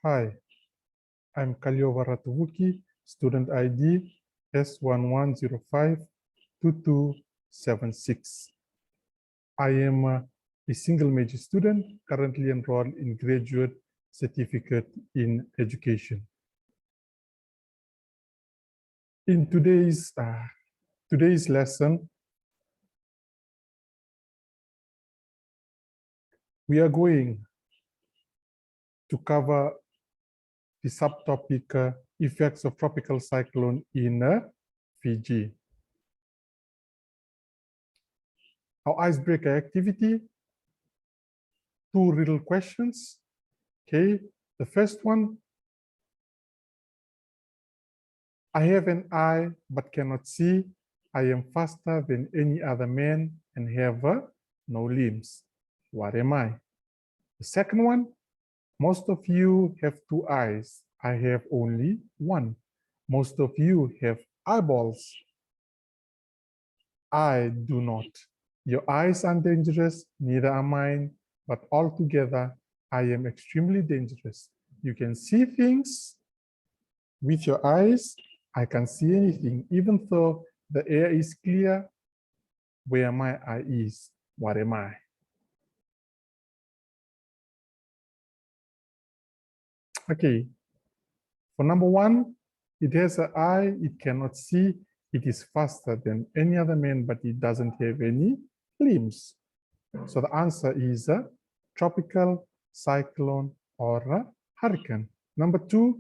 Hi, I'm Kaliowa Ratuvuki, student ID S11052276. I am a single major student currently enrolled in graduate certificate in education. In today's lesson, we are going to cover the subtopic effects of tropical cyclone in Fiji. Our icebreaker activity, 2 riddle questions. Okay, the first one, I have an eye but cannot see. I am faster than any other man and have no limbs. What am I? The second one, most of you have 2 eyes. I have only 1. Most of you have eyeballs. I do not. Your eyes are dangerous, neither are mine, but altogether I am extremely dangerous. You can see things with your eyes. I can see anything, even though the air is clear. Where my eye is, what am I? Okay, for number 1, it has an eye, it cannot see, it is faster than any other man, but it doesn't have any limbs. So the answer is a tropical cyclone or a hurricane. Number 2,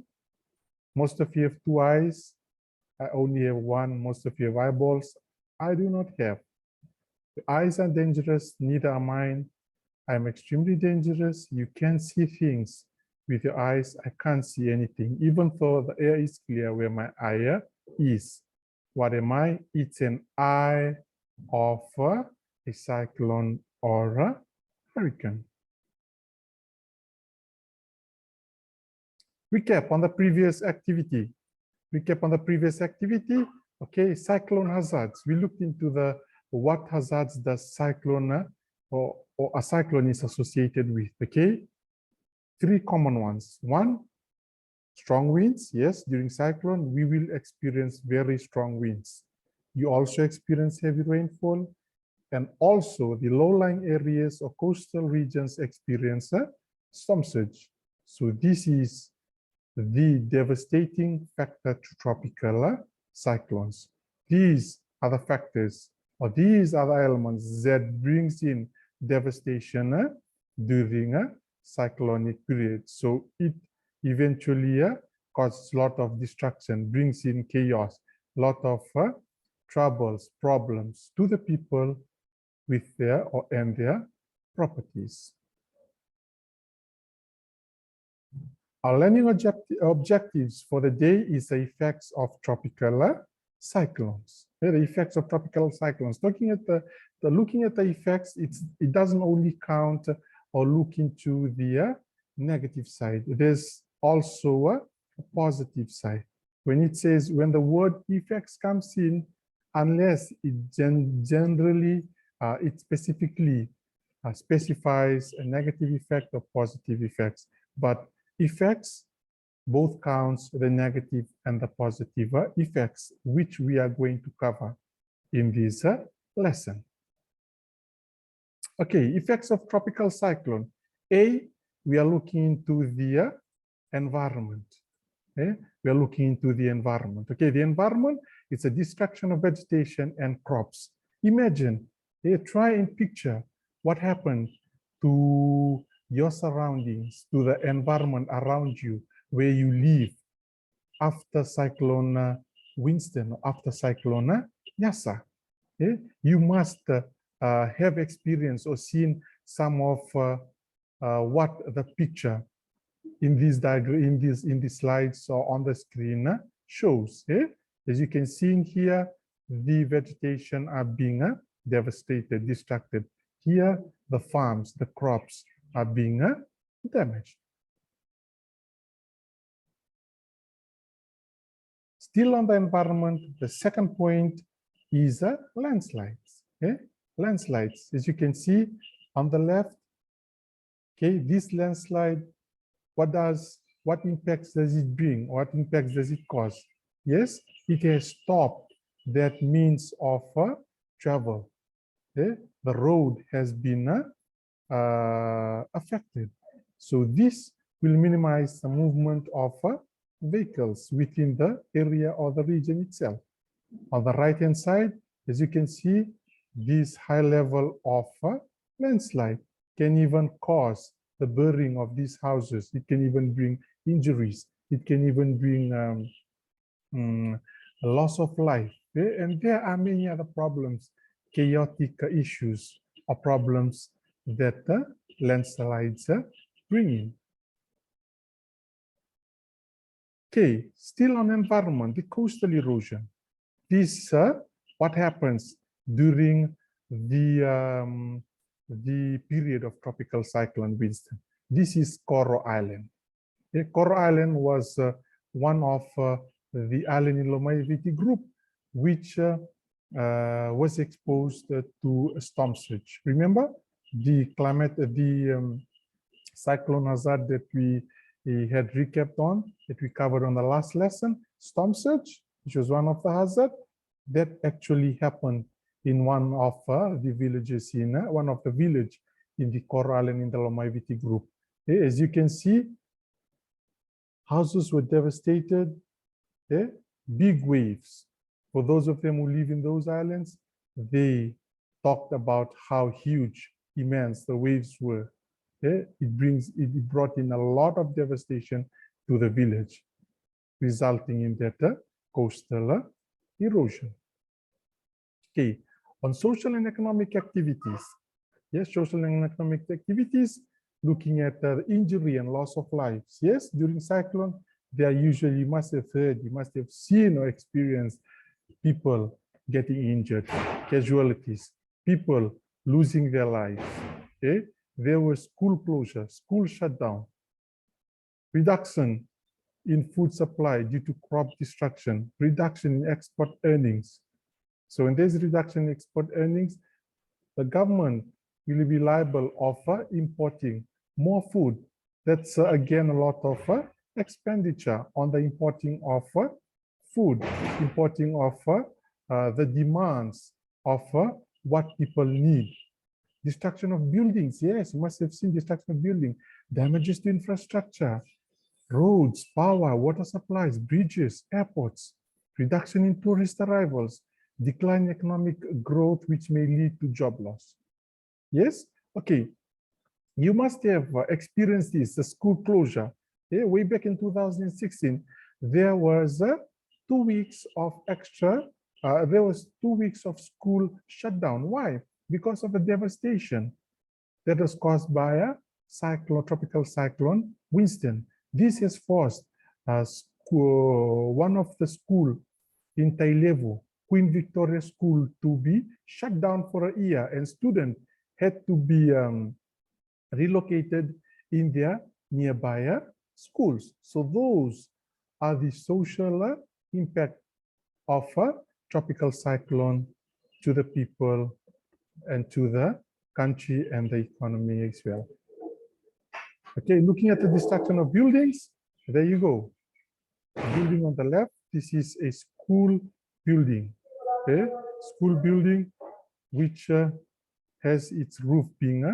most of you have 2 eyes. I only have 1. Most of you have eyeballs. I do not have. The eyes are dangerous, neither are mine. I'm extremely dangerous. You can see things with your eyes. I can't see anything, even though the air is clear where my eye is. What am I? It's an eye of a cyclone or a hurricane. Recap on the previous activity. Okay, cyclone hazards. We looked into the what hazards does cyclone or a cyclone is associated with. Okay, 3 common ones. 1, strong winds. Yes, during cyclone we will experience very strong winds. You also experience heavy rainfall, and also the low-lying areas or coastal regions experience a storm surge. So this is the devastating factor to tropical cyclones. These are the factors, or these are the elements that brings in devastation during a cyclonic period. So it eventually causes a lot of destruction, brings in chaos, a lot of troubles, problems to the people with their and their properties. Our learning objectives for the day is the effects of tropical cyclones. The effects of tropical cyclones. Looking at the effects, it doesn't only count or look into the negative side. There's also a positive side. When it says, when the word effects comes in, unless it generally, it specifically specifies a negative effect or positive effects, but effects both counts the negative and the positive effects, which we are going to cover in this lesson. Okay, effects of tropical cyclone. A, we are looking into the environment. Okay? We are looking into the environment. Okay, the environment is a destruction of vegetation and crops. Imagine, try and picture what happened to your surroundings, to the environment around you, where you live after Cyclone Winston, after Cyclone Yasa. Okay? You must have experienced or seen some of what the picture in this diagram, in these slides or on the screen shows. Okay? As you can see in here, the vegetation are being devastated, destructed. Here, the farms, the crops are being damaged. Still on the environment, the second point is landslides. Okay? Landslides, as you can see on the left. Okay, this landslide, what does what impacts does it bring? What impacts does it cause? Yes, it has stopped that means of travel. Okay? The road has been affected. So this will minimize the movement of vehicles within the area or the region itself. On the right-hand side, as you can see, this high level of landslide can even cause the burning of these houses. It can even bring injuries. It can even bring a loss of life. Okay? And there are many other problems, chaotic issues or problems that landslides bring in. Okay, still on environment, the coastal erosion. This what happens during the period of tropical cyclone Winston. This is Coral Island. Okay, Coral Island was one of the island in Lomaiviti group, which was exposed to storm surge. Remember the climate, the cyclone hazard that we had recapped on, that we covered on the last lesson, storm surge, which was one of the hazards that actually happened in one of the villages in one of the village in the Coral Island in the Lomaiviti group. Okay, as you can see, houses were devastated, okay? Big waves. For those of them who live in those islands, they talked about how huge, immense the waves were. Okay? It brought in a lot of devastation to the village, resulting in that coastal erosion. Okay, on social and economic activities. Yes, social and economic activities, looking at injury and loss of lives. Yes, during cyclone, they are usually, you must have heard, you must have seen or experienced people getting injured, casualties, people losing their lives. Okay, there were school closure, school shutdown, reduction in food supply due to crop destruction, reduction in export earnings. So when there's reduction in export earnings, the government will be liable of importing more food. That's again a lot of expenditure on the importing of food, importing of the demands of what people need. Destruction of buildings, yes, you must have seen destruction of building, damages to infrastructure, roads, power, water supplies, bridges, airports, reduction in tourist arrivals, decline in economic growth, which may lead to job loss. Yes? Okay. You must have experienced this, the school closure. Yeah, way back in 2016, there was 2 weeks of extra, there was 2 weeks of school shutdown. Why? Because of the devastation that was caused by a cyclone, tropical cyclone Winston. This has forced one of the school in Tailevu, Queen Victoria School, to be shut down for a year, and students had to be relocated in their nearby schools. So those are the social impact of a tropical cyclone to the people and to the country and the economy as well. Okay, looking at the destruction of buildings, there you go. Building on the left, this is a school building. Okay, school building which has its roof being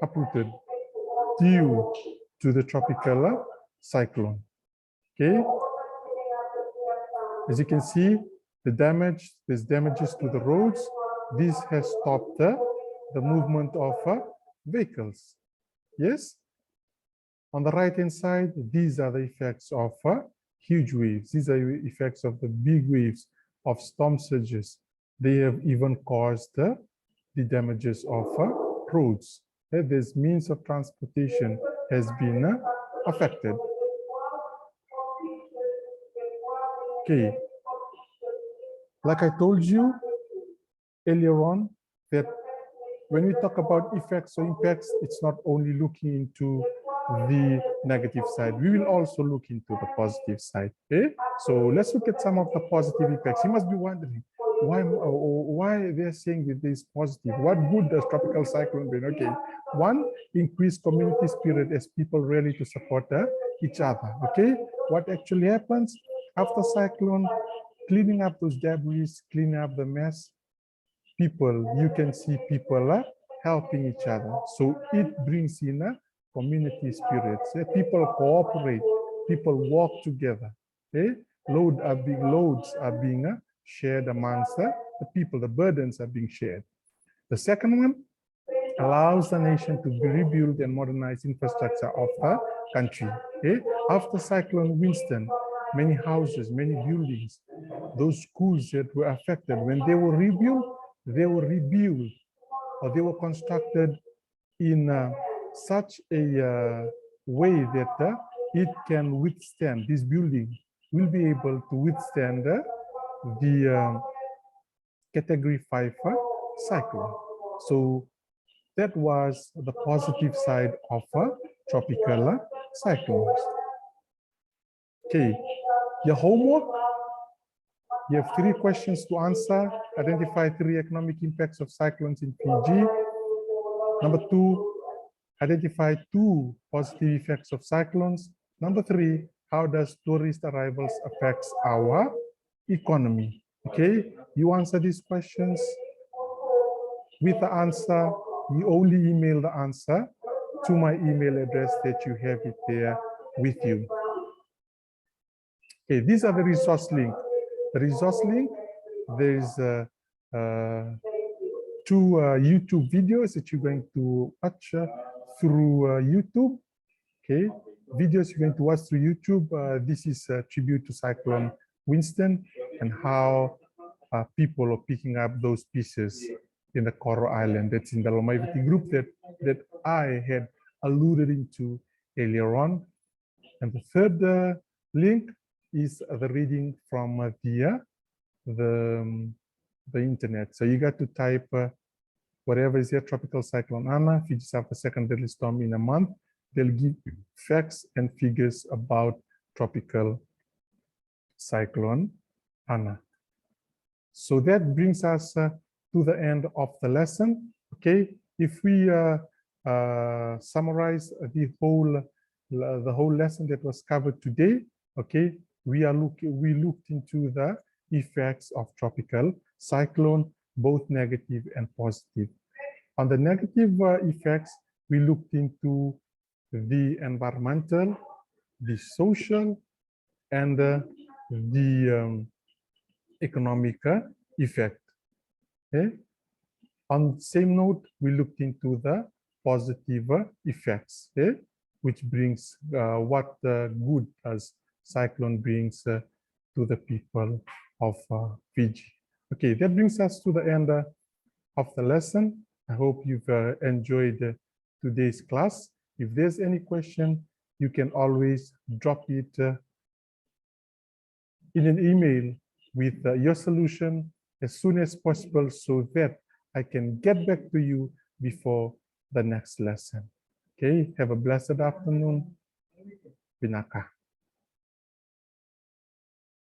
uprooted due to the tropical cyclone. Okay, as you can see, there's damages to the roads. This has stopped the movement of vehicles. Yes. On the right-hand side, these are the effects of huge waves. These are the effects of the big waves of storm surges. They have even caused the damages of roads. This means of transportation has been affected. Okay. Like I told you earlier on, that when we talk about effects or impacts, it's not only looking into the negative side. We will also look into the positive side. Okay? So let's look at some of the positive effects. You must be wondering, why they're saying that this positive? What good does tropical cyclone bring? Okay, one, increase community spirit as people rally to support each other. Okay, what actually happens after cyclone? Cleaning up those debris, cleaning up the mess. People, you can see people helping each other. So it brings in a community spirit. People cooperate, people work together. Okay? Loads are being shared amongst the people. The burdens are being shared. The second one allows the nation to rebuild and modernize infrastructure of the country. Okay? After Cyclone Winston, many houses, many buildings, those schools that were affected, when they were rebuilt, or they were constructed in such a way that it can withstand, this building will be able to withstand the category 5 cyclone. So that was the positive side of tropical cyclones. Okay, your homework, you have 3 questions to answer. Identify 3 economic impacts of cyclones in Fiji. Number 2, identify 2 positive effects of cyclones. Number 3, how does tourist arrivals affect our economy? Okay, you answer these questions. With the answer, you only email the answer to my email address that you have it there with you. Okay, these are the resource link. The resource link, there's 2 YouTube videos that you're going to watch through YouTube. Okay, videos you're going to watch through YouTube. This is a tribute to Cyclone Winston and how people are picking up those pieces in the Coral Island. That's in the Lomaiviti group that I had alluded into earlier on. And the third link is the reading from the internet. So you got to type whatever is here, Tropical Cyclone Ana, Fiji suffered second deadly storm in a month. They'll give you facts and figures about Tropical Cyclone Ana. So that brings us to the end of the lesson. Okay, if we summarize the whole lesson that was covered today, okay, we looked into the effects of tropical cyclone, both negative and positive. On the negative effects, we looked into the environmental, the social, and the economic effect. Okay. On the same note, we looked into the positive effects, okay, which brings what good does cyclone brings to the people of Fiji. Okay, that brings us to the end of the lesson. I hope you've enjoyed today's class. If there's any question, you can always drop it in an email with your solution as soon as possible so that I can get back to you before the next lesson. Okay, have a blessed afternoon. Binaka.